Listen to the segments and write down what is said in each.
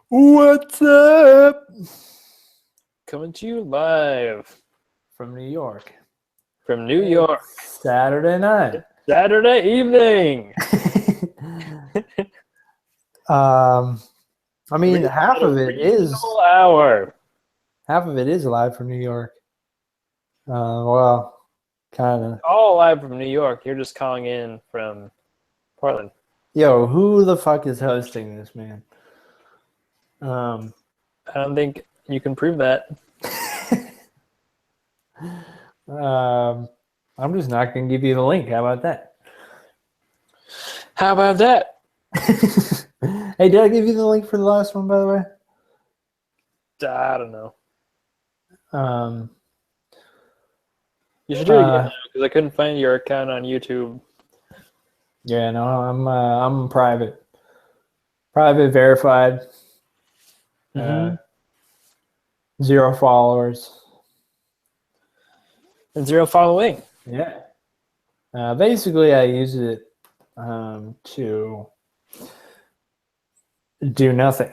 What's up? Coming to you live From New York. from New York, Saturday night. Saturday evening. I mean, half of it is Reasonable hour. live from New York. Well, kind of. All live from New York. You're just calling in from Portland. Yo, who the fuck is hosting this, man? I don't think you can prove that. I'm just not gonna give you the link. How about that? How about that? Hey, did I give you the link for the last one, by the way? I don't know. You should do it again because I couldn't find your account on YouTube. Yeah, no, I'm private, verified. Mm-hmm. 0 followers. And 0 following. Yeah. Basically, I use it to do nothing,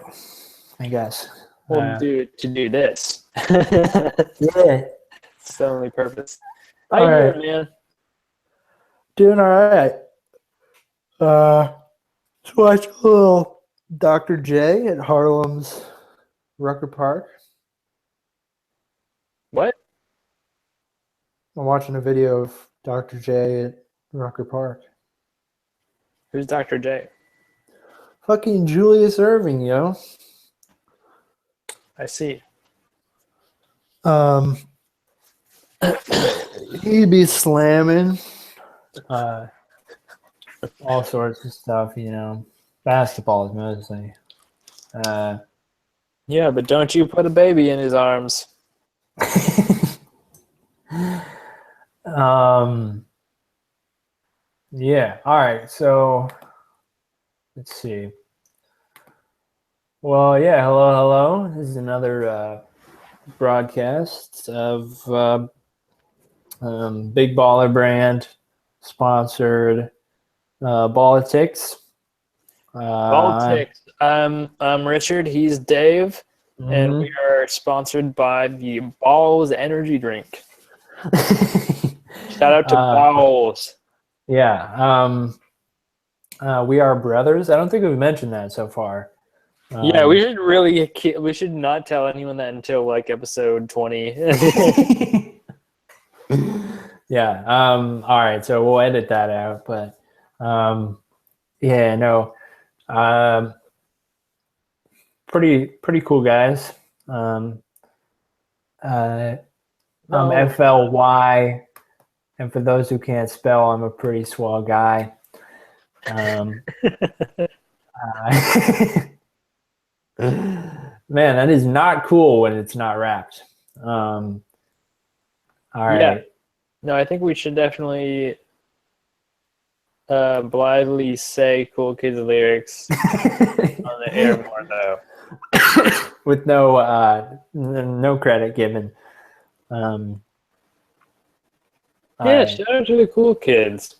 I guess. Well, to do this. Yeah. It's the only purpose. How All you right. doing, man? Doing all right. Just watch a little Dr. J at Harlem's Rucker Park. What? I'm watching a video of Dr. J at Rucker Park. Who's Dr. J? Fucking Julius Irving, yo. I see. He'd be slamming all sorts of stuff, Basketball is mostly. Yeah, but don't you put a baby in his arms. Yeah. All right. So let's see. Well, yeah. Hello. This is another broadcast of Big Baller Brand sponsored Politics. Politics. I'm Richard. He's Dave, and we are sponsored by the Balls Energy Drink. Shout out to Balls. Yeah. We are brothers. I don't think we've mentioned that so far. Yeah, we should not tell anyone that until like episode 20. Yeah. All right. So we'll edit that out. But yeah, no. Pretty cool guys. I'm FLY, and for those who can't spell, I'm a pretty swell guy. Man, that is not cool when it's not wrapped. All right. Yeah. No, I think we should definitely blithely say Cool Kids lyrics on the air more though. With no credit given. Yeah, shout out to the Cool Kids.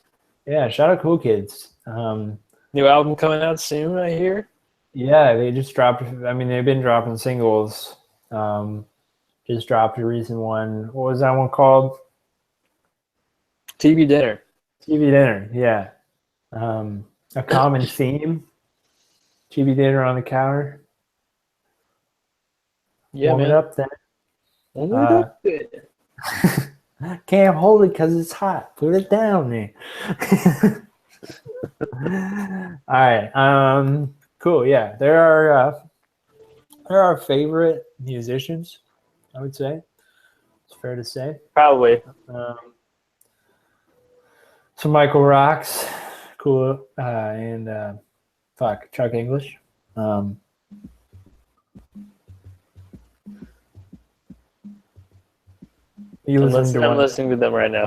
Yeah, shout out Cool Kids. New album coming out soon, I hear. Yeah, they just dropped. I mean, they've been dropping singles. Just dropped a recent one. What was that one called? TV Dinner. TV Dinner. Yeah. A common theme. TV Dinner on the counter. Yeah, Warm man. it up then. Warm it up. Can't hold it because it's hot. Put it down there. All right. Cool. Yeah, they're our favorite musicians, I would say. It's fair to say. Probably. So Michael Rocks, cool, and Chuck English. I'm listening to them right now.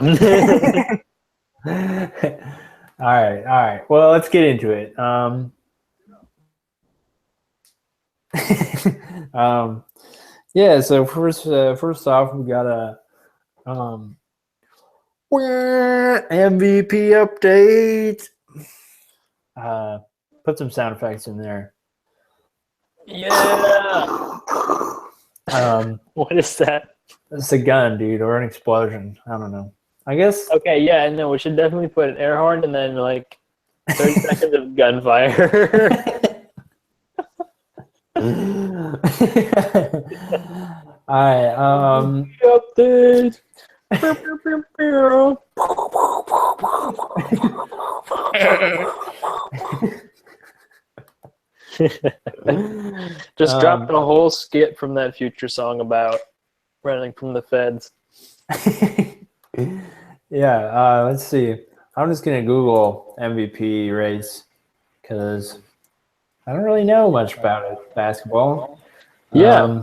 All right. Well, let's get into it. Yeah. So first off, we got a MVP update. Put some sound effects in there. Yeah. What is that? It's a gun, dude, or an explosion. I don't know. I guess. Okay, yeah, no, we should definitely put an air horn and then like 30 seconds of gunfire. All right. Update. Just dropped a whole skit from that Future song about running from the feds. Yeah. Let's see. I'm just gonna Google MVP race because I don't really know much about it. Basketball. Yeah.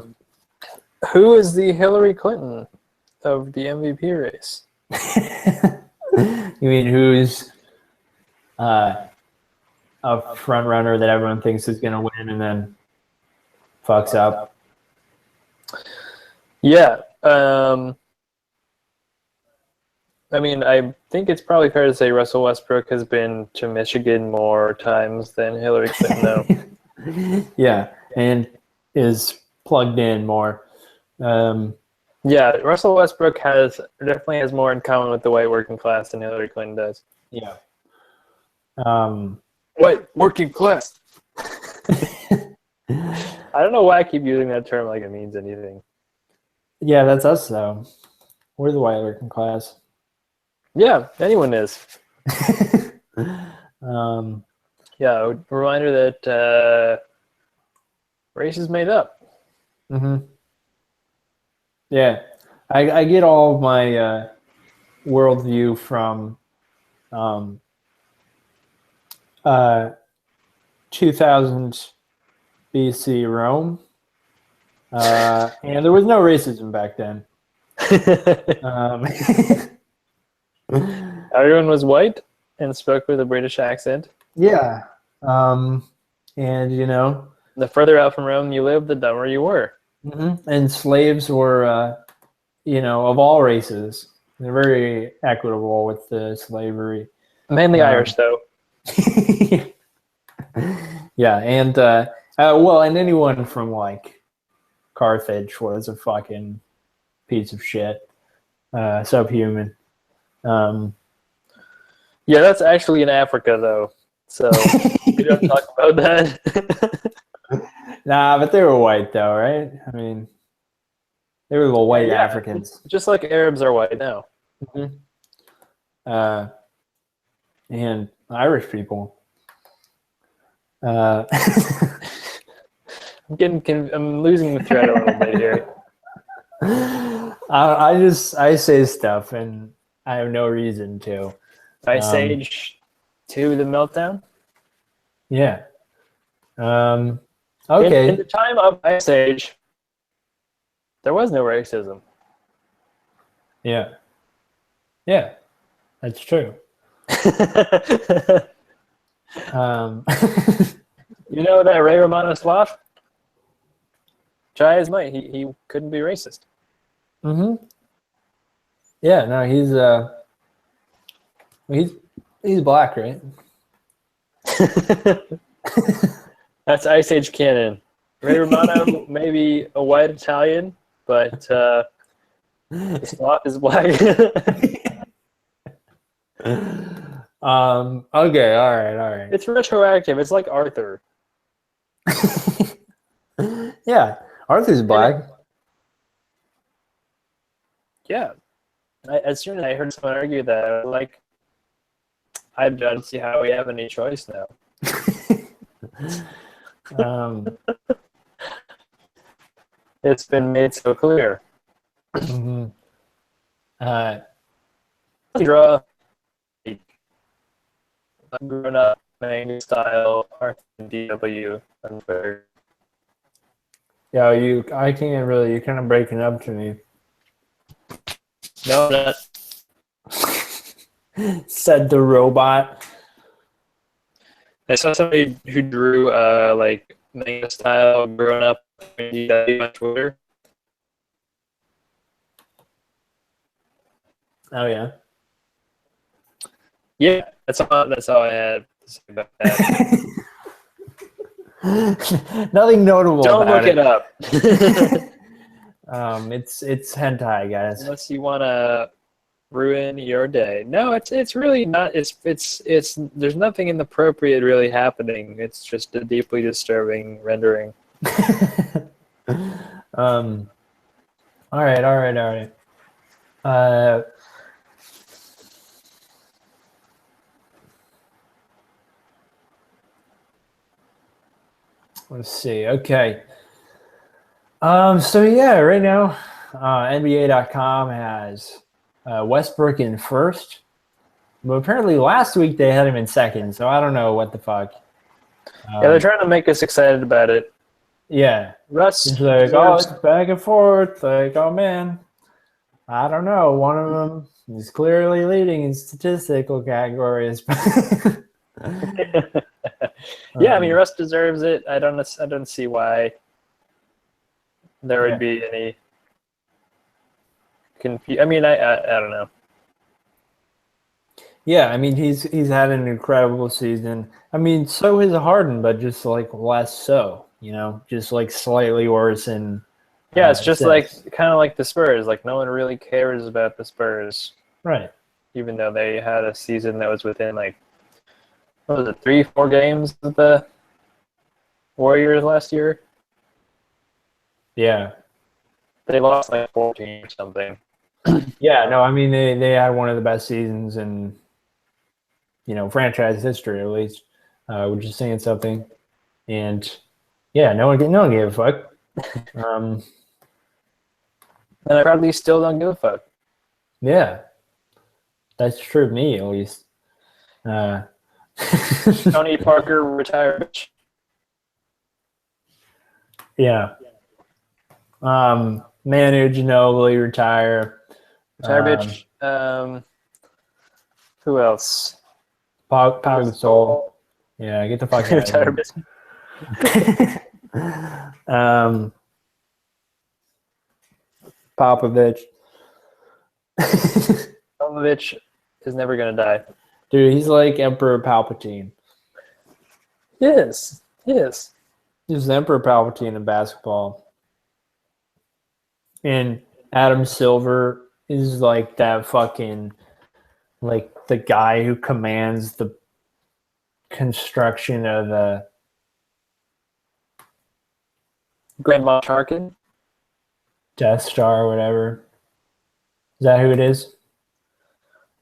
Who is the Hillary Clinton of the MVP race? You mean who's a front runner that everyone thinks is gonna win and then fucks up? Yeah. I mean, I think it's probably fair to say Russell Westbrook has been to Michigan more times than Hillary Clinton, though. Yeah, and is plugged in more. Yeah, Russell Westbrook definitely has more in common with the white working class than Hillary Clinton does. Yeah. White working class. I don't know why I keep using that term like it means anything. Yeah, that's us though. We're the white working class. Yeah, anyone is. Yeah, a reminder that race is made up. Mm-hmm. Yeah, I get all of my worldview from 2000 BC Rome, and there was no racism back then. Everyone was white and spoke with a British accent. Yeah, and you know, the further out from Rome you lived, the dumber you were. Mm-hmm. And slaves were, you know, of all races. They're very equitable with the slavery. Mainly Irish, though. Yeah, and well, and anyone from like Carthage was a fucking piece of shit, subhuman. Yeah, that's actually in Africa, though. So we don't talk about that. Nah, but they were white, though, right? I mean, they were little white Africans. Just like Arabs are white now. Mm-hmm. And Irish people. I'm losing the thread a little bit here. I say stuff and I have no reason to. Ice Age to the meltdown? Yeah. Okay. In the time of Ice Age, there was no racism. Yeah. Yeah, that's true. You know that Ray Romano sloth? Try as might, he couldn't be racist. Mm-hmm. Yeah, no, he's black, right? That's Ice Age canon. Ray Romano maybe a white Italian, but the sloth is black. Okay, all right. It's retroactive. It's like Arthur. Yeah, Arthur's black. Yeah. As soon as I heard someone argue that, I don't see how we have any choice now. It's been made so clear. Mm-hmm. Draw grown up manga style Arthur and DW on Twitter. Yeah, I can't really. You're kind of breaking up to me. No, I'm not. Said the robot. I saw somebody who drew like manga style grown up DW on Twitter. Oh yeah. Yeah, that's all I had to say about that. Nothing notable. Don't about look it up. It's hentai, guys. Unless you want to ruin your day. No, it's really not. It's. There's nothing inappropriate really happening. It's just a deeply disturbing rendering. All right. Uh, let's see. Okay. So yeah, right now, NBA.com has Westbrook in first, but apparently last week they had him in second. So I don't know what the fuck. Yeah, they're trying to make us excited about it. Yeah, Russ. it's like, oh, it's back and forth. Like, oh man, I don't know. One of them is clearly leading in statistical categories. Yeah, I mean, Russ deserves it. I don't see why there would be any confusion. I mean, I don't know. Yeah, I mean, he's had an incredible season. I mean, so has Harden, but just like less so. You know, just like slightly worse. And yeah, it's just like kind of like the Spurs. Like no one really cares about the Spurs, right? Even though they had a season that was within like, what was it, 3-4 games of the Warriors last year? Yeah, they lost like 14 or something. Yeah, no, I mean they had one of the best seasons in franchise history, at least, which is saying something. And yeah, no one gave a fuck. And I probably still don't give a fuck. Yeah, that's true of me, at least. Tony Parker retired. Yeah. Manu Ginobili retire. Retire, bitch. Who else? Pau Gasol. Yeah, get the fuck out Retire, of bitch. here. Popovich. Popovich is never gonna die. Dude, he's like Emperor Palpatine. Yes. He's Emperor Palpatine in basketball. And Adam Silver is like that fucking, like the guy who commands the construction of the Grand Moff Tarkin. Death Star or whatever. Is that who it is?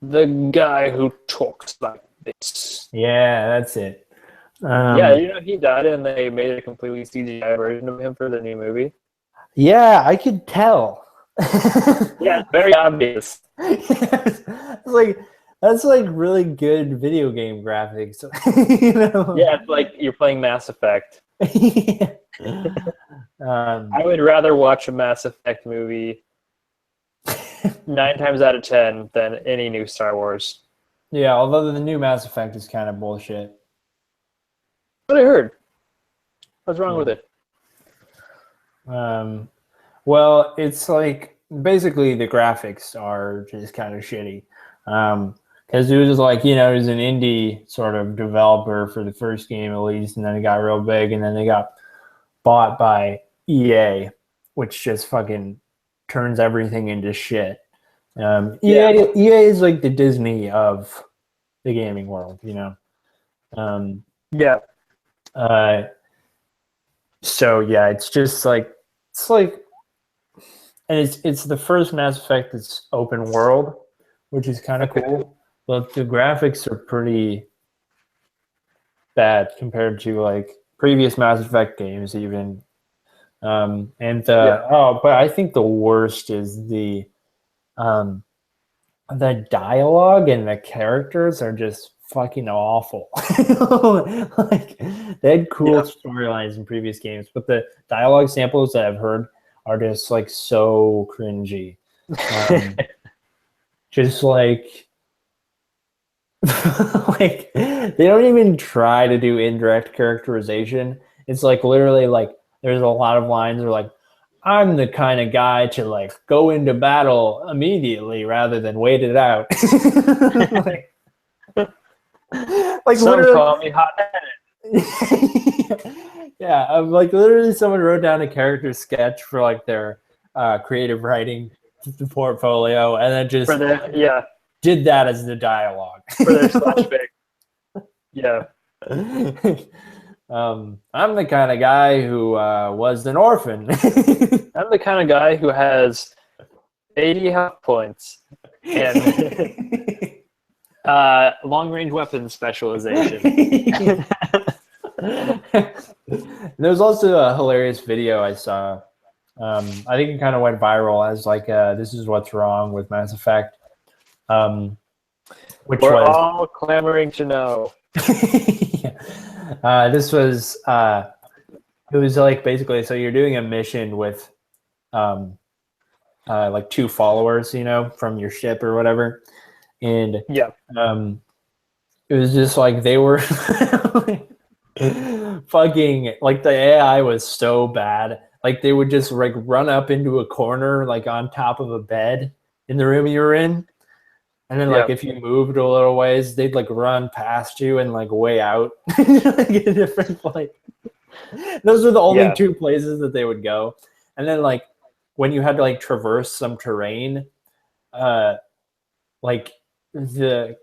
The guy who talks like this. Yeah, that's it. Yeah, he died and they made a completely CGI version of him for the new movie. Yeah, I could tell. Yeah, it's very obvious. That's like really good video game graphics. Yeah, it's like you're playing Mass Effect. Yeah. I would rather watch a Mass Effect movie 9 times out of 10 than any new Star Wars. Yeah, although the new Mass Effect is kind of bullshit. What I heard. What's wrong with it? Well, it's like basically the graphics are just kind of shitty. Because it was like, it was an indie sort of developer for the first game at least, and then it got real big, and then they got bought by EA, which just fucking turns everything into shit. EA is like the Disney of the gaming world, Yeah. So yeah, it's just like and it's the first Mass Effect that's open world, which is kind of cool. But the graphics are pretty bad compared to like previous Mass Effect games, even. But I think the worst is the dialogue and the characters are just fucking awful. Like they had cool storylines in previous games, but the dialogue samples that I've heard are just like so cringy. Just like like they don't even try to do indirect characterization. It's like literally like there's a lot of lines that are like, I'm the kind of guy to like go into battle immediately rather than wait it out. like Some call me hot-headed. Yeah, like literally someone wrote down a character sketch for like their creative writing portfolio, and then For just their did that as the dialogue. for their slash pick. Yeah. I'm the kind of guy who was an orphan. I'm the kind of guy who has 80 health points and long range weapons specialization. There's also a hilarious video I saw. I think it kind of went viral as like, this is what's wrong with Mass Effect. Which We're was all clamoring to know. this was it was like basically, so you're doing a mission with like 2 followers, you know, from your ship or whatever, and Yeah. it was just like they were fucking, like the AI was so bad. Like they would just like run up into a corner, like on top of a bed in the room you were in. And then, like, if you moved a little ways, they'd like run past you and like way out, like a different place. Those were the only 2 places that they would go. And then, like, when you had to like traverse some terrain, like the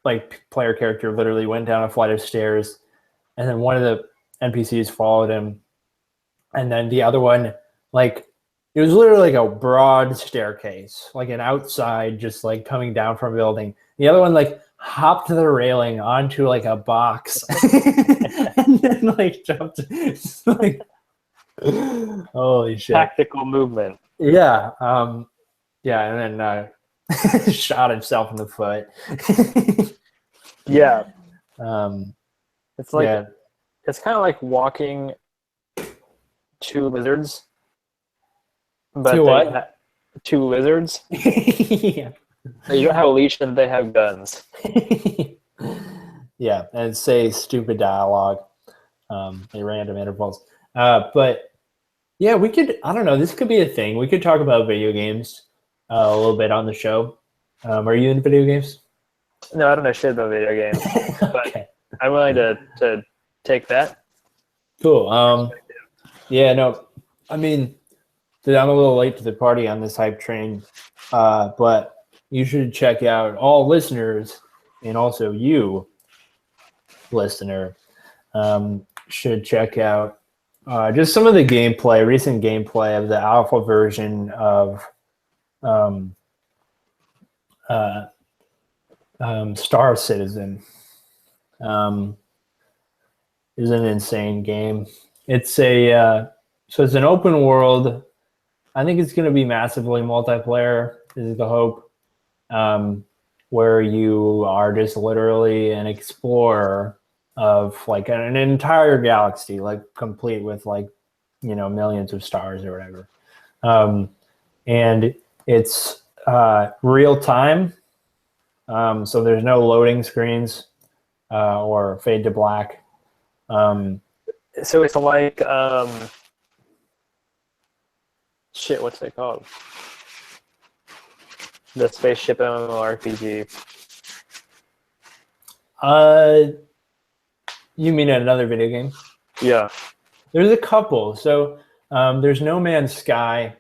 like player character literally went down a flight of stairs, and then one of the NPCs followed him, and then the other one, like, it was literally like a broad staircase, like an outside, just like coming down from a building. The other one like hopped the railing onto like a box and then like jumped. Like, holy shit! Tactical movement. Yeah, yeah, and then shot himself in the foot. Yeah, It's like it's kind of like walking 2 lizards. But 2 what? 2 lizards. Yeah. You don't have a leash, and they have guns. Yeah, and say stupid dialogue at random intervals. But yeah, we could, I don't know, this could be a thing. We could talk about video games a little bit on the show. Are you into video games? No, I don't know shit about video games, but Okay. I'm willing to take that. Cool. Yeah, no, I mean, I'm a little late to the party on this hype train, but you should check out, all listeners, and also you, listener, should check out just some of the gameplay, recent gameplay of the alpha version of Star Citizen. Is an insane game. It's so it's an open world. I think it's going to be massively multiplayer, is the hope, where you are just literally an explorer of like an entire galaxy, like complete with like, you know, millions of stars or whatever. And it's real time. So there's no loading screens or fade to black. So it's like shit, what's it called? The spaceship MMORPG. You mean another video game? Yeah. There's a couple. So there's No Man's Sky,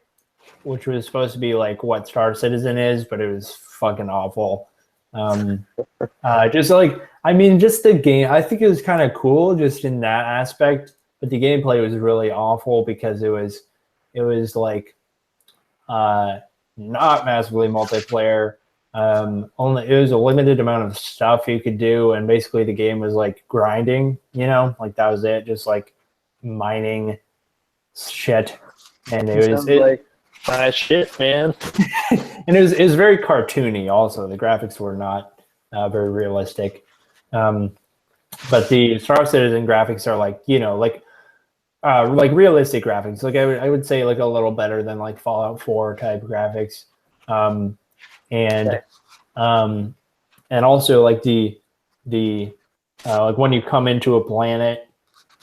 which was supposed to be like what Star Citizen is, but it was fucking awful. Just like, I mean, just the game, I think it was kind of cool just in that aspect, but the gameplay was really awful because it was like not massively multiplayer. Only it was a limited amount of stuff you could do, and basically the game was like grinding, you know, like that was it, just like mining shit. And it was like shit, man. And it was very cartoony. Also, the graphics were not very realistic. But the Star Citizen graphics are like, you know, like realistic graphics. Like I would say like a little better than like Fallout 4 type graphics. And also like the like when you come into a planet,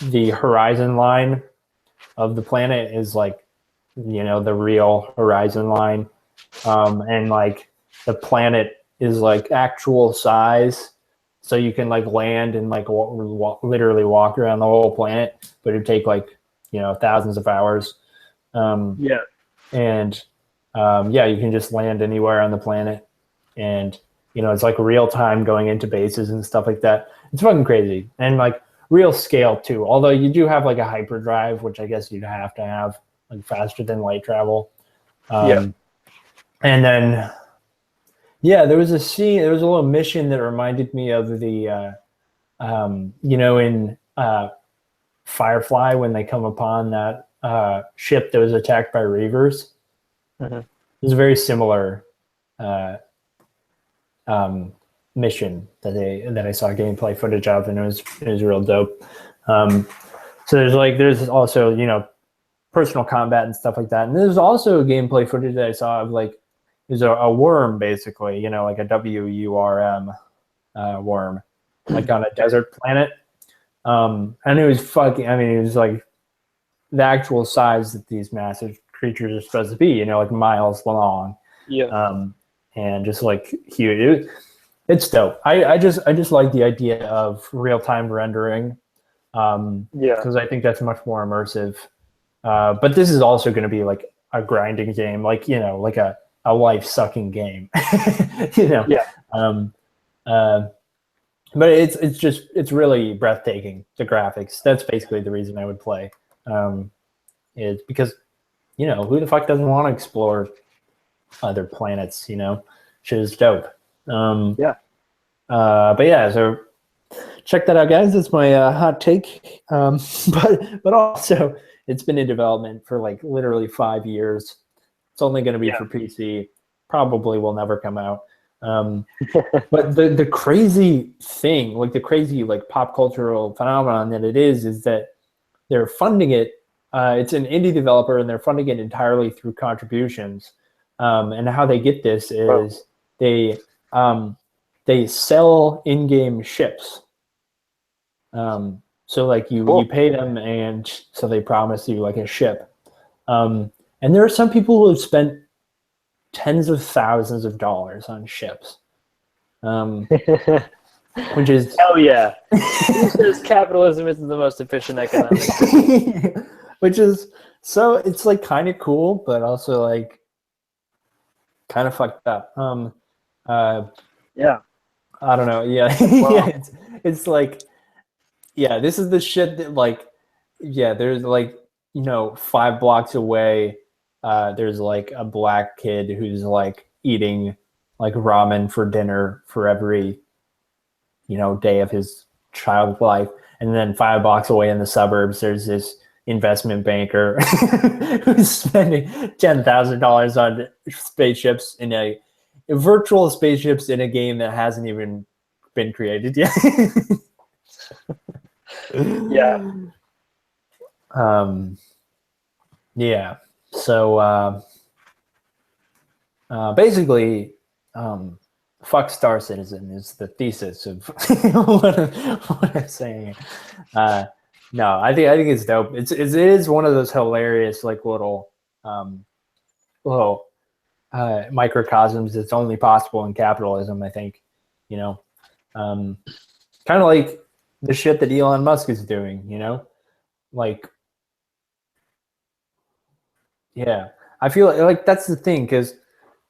the horizon line of the planet is like, you know, the real horizon line. And like the planet is like actual size. so you can like land and like literally walk around the whole planet, but it'd take like thousands of hours. Yeah. And yeah, you can just land anywhere on the planet, and it's like real time going into bases and stuff like that. It's fucking crazy, and like real scale too. Although you do have like a hyperdrive, which I guess you'd have to have like faster than light travel. Yeah. And then yeah, there was a little mission that reminded me of the in Firefly when they come upon that ship that was attacked by Reavers. Mhm. It was a very similar mission that I saw gameplay footage of, and it was real dope. So there's also personal combat and stuff like that, and there's also gameplay footage that I saw of like there's a worm basically, like a WURM worm, like on a desert planet, and it was fucking. I mean, it was like the actual size that these massive creatures are supposed to be, like miles long. Yeah. And just like huge. It's dope. I just like the idea of real time rendering, Yeah. because I think that's much more immersive. But this is also going to be like a grinding game, like like a life sucking game. Yeah. But it's really breathtaking. The graphics. That's basically the reason I would play. Is because who the fuck doesn't want to explore other planets? Shit is dope. Yeah. But yeah, so check that out, guys. That's my hot take. But also, it's been in development for like literally 5 years. It's only going to be for PC. Probably will never come out. But the crazy thing, like the crazy like pop cultural phenomenon that it is that they're funding it. It's an indie developer, and they're funding it entirely through contributions. And how they get this is they sell in-game ships. So like you pay them, and so they promise you like a ship. And there are some people who have spent tens of thousands of dollars on ships, which is hell yeah. Who says capitalism isn't the most efficient economic? which is so it's like kind of cool, but also like kind of fucked up. Yeah. I don't know. Yeah, yeah. It's like, yeah. This is the shit that like, yeah. There's like 5 blocks away. There's like a black kid who's like eating like ramen for dinner for every day of his child life, and then 5 blocks away in the suburbs, there's this investment banker who's spending $10,000 on spaceships in a virtual spaceships in a game that hasn't even been created yet. Yeah. Yeah. So basically, fuck Star Citizen is the thesis of what I'm saying. No, I think it's dope. It is one of those hilarious like little microcosms that's only possible in capitalism. I think, kind of like the shit that Elon Musk is doing. Like, yeah, I feel like that's the thing, because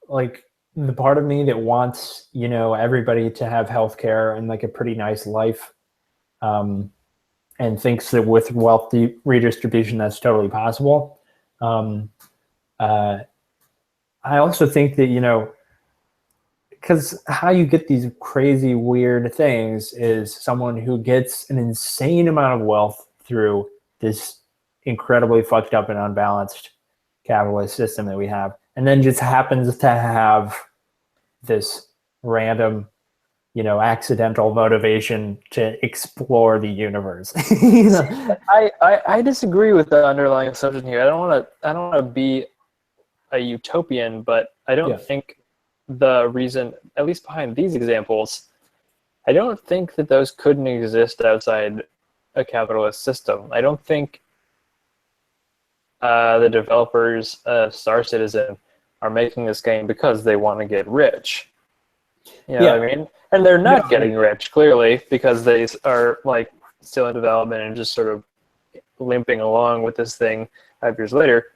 like the part of me that wants everybody to have healthcare and like a pretty nice life, and thinks that with wealth redistribution that's totally possible. I also think that because how you get these crazy weird things is someone who gets an insane amount of wealth through this incredibly fucked up and unbalanced capitalist system that we have, and then just happens to have this random accidental motivation to explore the universe. I disagree with the underlying assumption here. I don't want to be a utopian, but I don't think the reason, at least behind these examples, I don't think that those couldn't exist outside a capitalist system. I don't think the developers of Star Citizen are making this game because they want to get rich. You know what I mean? And they're not getting rich, clearly, because they are like still in development and just sort of limping along with this thing 5 years later.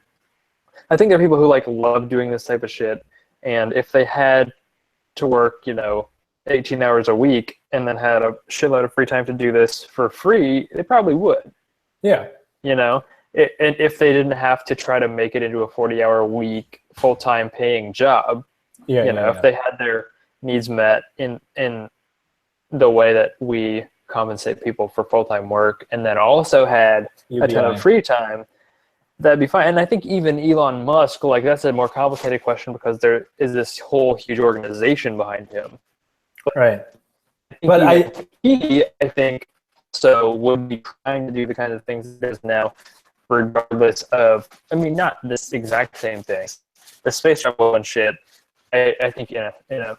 I think there are people who like love doing this type of shit, and if they had to work, 18 hours a week and then had a shitload of free time to do this for free, they probably would. Yeah. And if they didn't have to try to make it into a 40-hour week full-time paying job, if they had their needs met in the way that we compensate people for full-time work, and then also had a ton of free time, that'd be fine. And I think even Elon Musk, like, that's a more complicated question because there is this whole huge organization behind him. Right. I think so would be trying to do the kind of things it is now, regardless of, not this exact same thing. The space travel and shit, I think in a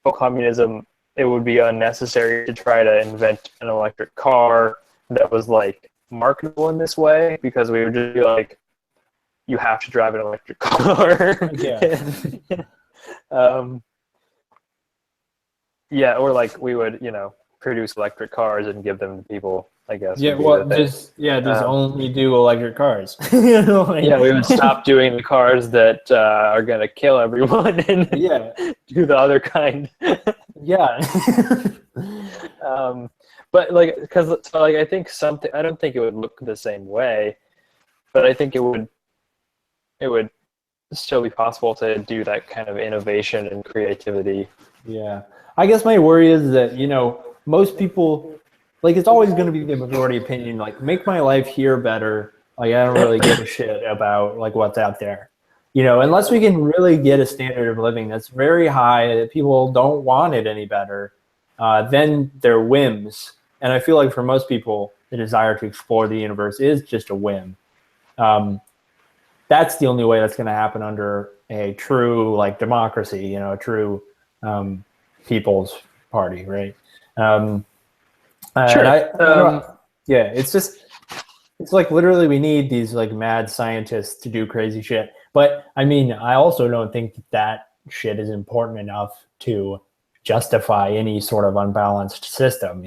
full communism, it would be unnecessary to try to invent an electric car that was like marketable in this way, because we would just be like, you have to drive an electric car. Or like we would, produce electric cars and give them to people, I guess. Yeah, well, just only do electric cars. We would stop doing the cars that are gonna kill everyone and do the other kind. But I think I don't think it would look the same way, but I think it would still be possible to do that kind of innovation and creativity. Yeah, I guess my worry is that most people, like, it's always going to be the majority opinion, like, make my life here better. Like, I don't really give a shit about like what's out there, unless we can really get a standard of living that's very high, that people don't want it any better, then they're whims. And I feel like for most people, the desire to explore the universe is just a whim. That's the only way that's going to happen under a true like democracy, a true people's party, right? Sure. It's like literally we need these like mad scientists to do crazy shit. But I also don't think that shit is important enough to justify any sort of unbalanced system,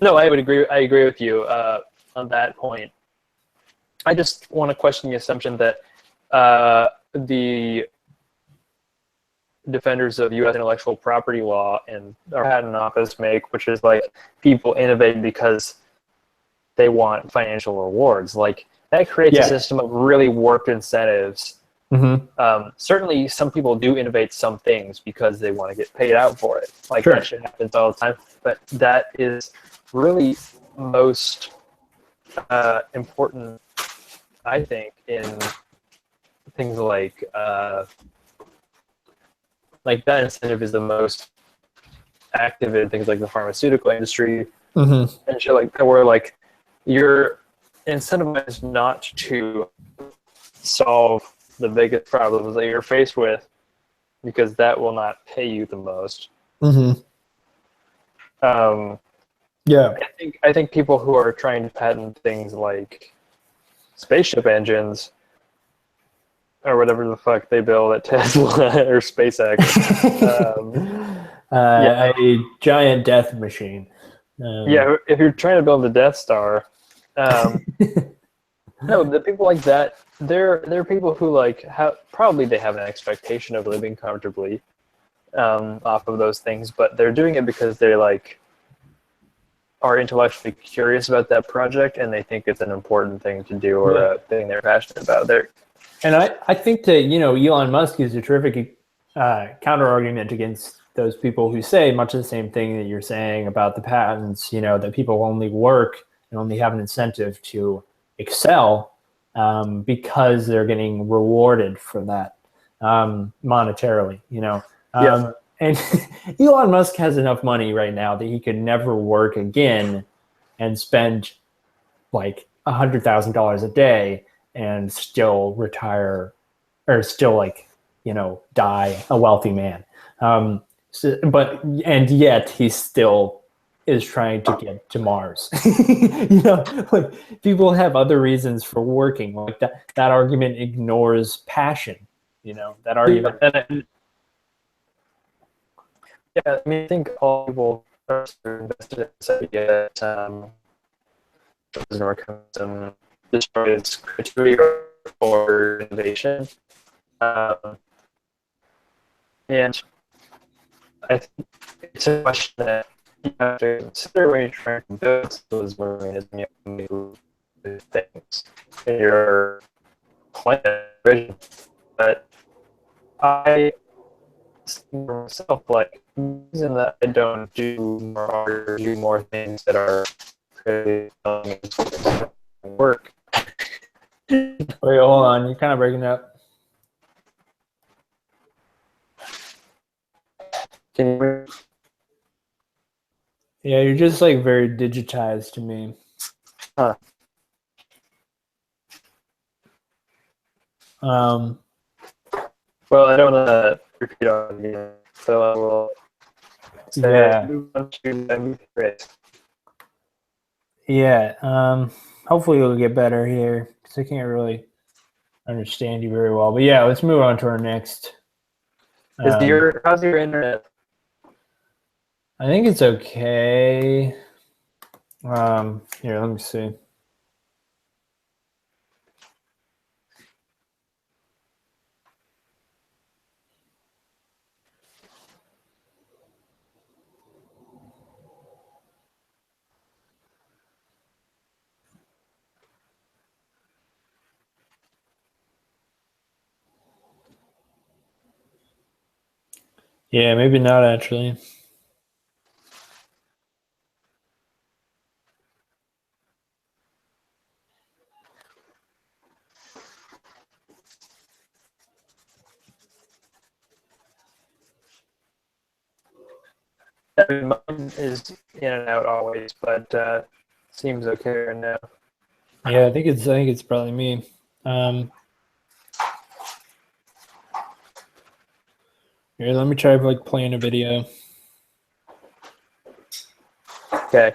No, I would agree. I agree with you on that point. I just want to question the assumption that the defenders of U.S. intellectual property law and our patent office make, which is like people innovate because they want financial rewards. Like, that creates a system of really warped incentives. Mm-hmm. Certainly, some people do innovate some things because they want to get paid out for it. Like, that shit happens all the time. But that is really most important, I think, in things like that incentive is the most active in things like the pharmaceutical industry and shit like that, where like you're incentivized not to solve the biggest problems that you're faced with because that will not pay you the most. I think people who are trying to patent things like spaceship engines or whatever the fuck they build at Tesla or SpaceX. A giant death machine. If you're trying to build the Death Star, no, the people like that, they're people who like probably they have an expectation of living comfortably off of those things, but they're doing it because they like are intellectually curious about that project and they think it's an important thing to do or a thing they're passionate about. And I think that, Elon Musk is a terrific counter argument against those people who say much of the same thing that you're saying about the patents, that people only work and only have an incentive to excel because they're getting rewarded for that monetarily, And Elon Musk has enough money right now that he could never work again and spend like $100,000 a day and still retire or still die a wealthy man. And yet he still is trying to get to Mars. Like people have other reasons for working. Like that argument ignores passion. That argument. Yeah, I mean, I think all people are invested in this idea that Norcom destroys creativity or innovation. Um, and I think it's a question that you have to consider when you're trying to build those movements and you have to move things in your plan vision. But I for myself, like the reason that I don't do more art or do more things that are creative work. Wait, hold on. You're kind of breaking up. Can you? Yeah, you're just like very digitized to me. Huh. Well, I don't want to repeat on you, so I will say Yeah. move on to MP3. Yeah. Hopefully it'll get better here because I can't really understand you very well. But yeah, let's move on to our next. How's your internet? I think it's okay. Here, let me see. Yeah, maybe not actually. I mean, mine is in and out always, but seems okay right now. Yeah, I think it's probably me. Here, let me try like playing a video. Okay.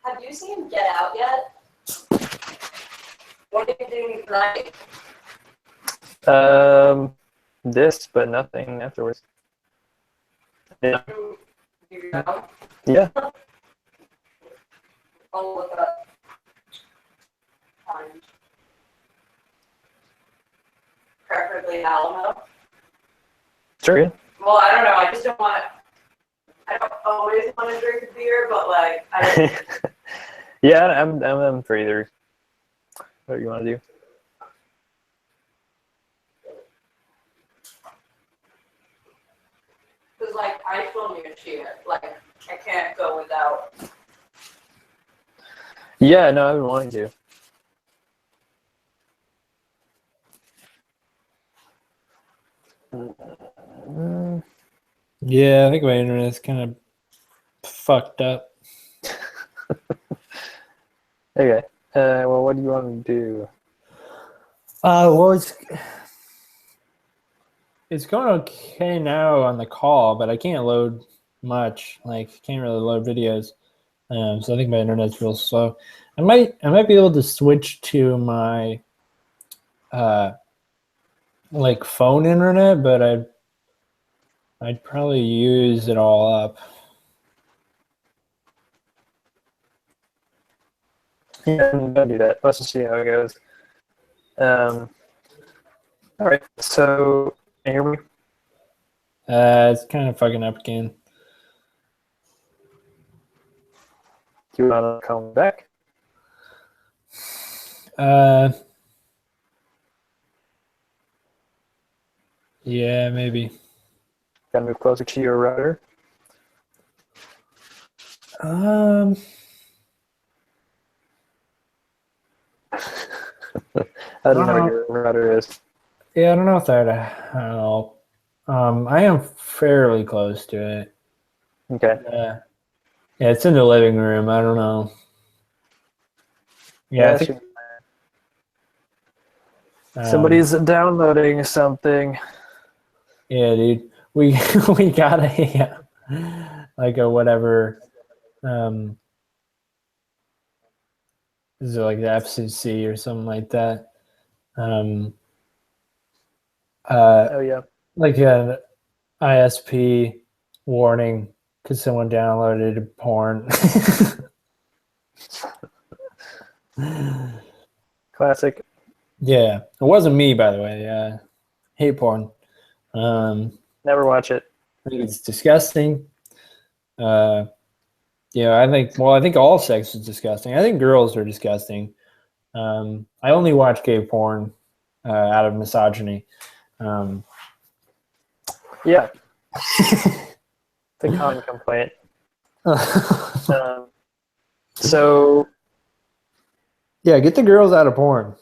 Have you seen Get Out yet? What are you doing tonight? This, but nothing afterwards. Yeah. You know? Yeah. I'll look up. Preferably Alamo. Sure. Yeah. Well, I don't know. I just don't want. I don't always want to drink a beer, but like, Yeah, I'm for either. What you want to do? because like I still need a cheer. Like I can't go without. Yeah, no, I've been wanting to. Yeah, I think my internet's kind of fucked up. Okay. Well, what do you want to do? Well, it's going okay now on the call, but I can't load much. Like, can't really load videos. So I think my internet's real slow. I might be able to switch to my like phone internet, but I'd probably use it all up. Yeah, don't do that. Let's just see how it goes. All right. So, can you hear me? It's kind of fucking up again. Do you want to come back? Yeah, maybe. Gotta move closer to your router. I don't know what your router is. Yeah, I don't know if that would help. I am fairly close to it. Okay. Yeah, it's in the living room. I don't know. Yeah, I think somebody's downloading something. Yeah, dude. We we got a like a whatever. Is it like the FCC or something like that? Oh yeah. like an ISP warning because someone downloaded porn. Classic. Yeah, it wasn't me, by the way. Hate porn. Never watch it. I think it's disgusting. Yeah, I think all sex is disgusting. I think girls are disgusting. I only watch gay porn out of misogyny. Yeah. The common complaint. So yeah, get the girls out of porn.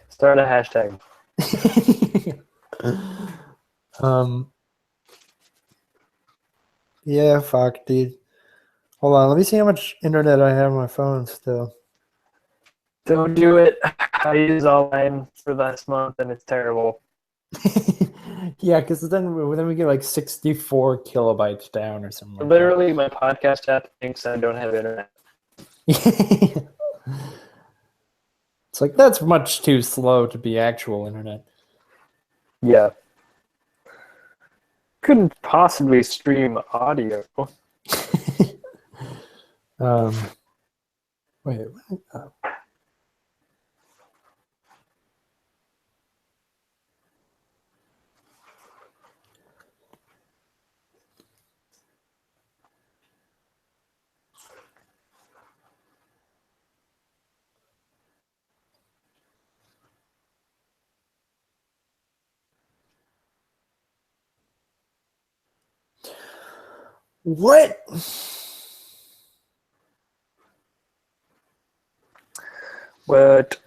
start a hashtag. Yeah, fuck, dude. Hold on, let me see how much internet I have on my phone still. Don't do it. I use all mine for last month and it's terrible. Yeah, because then we get like 64 kilobytes down or something like Literally, my podcast app thinks I don't have internet. that. It's like, that's much too slow to be actual internet. Yeah. Couldn't possibly stream audio. Wait. What? But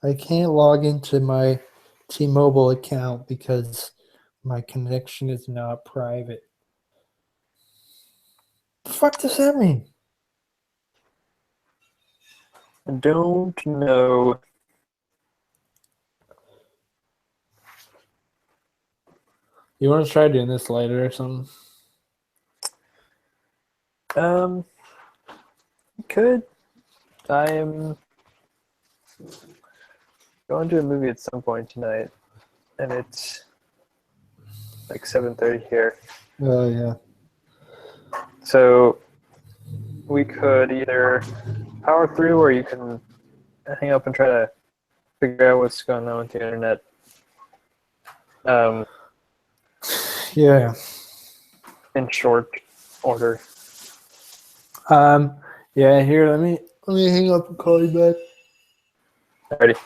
I can't log into my T-Mobile account because my connection is not private. The fuck does that mean? I don't know. You want to try doing this later or something? Could. I am going to a movie at some point tonight, and it's like 7:30 here. Oh, yeah. So we could either power through, or you can hang up and try to figure out what's going on with the internet. Yeah. In short order. Yeah, here, let me hang up and call you back. Alrighty.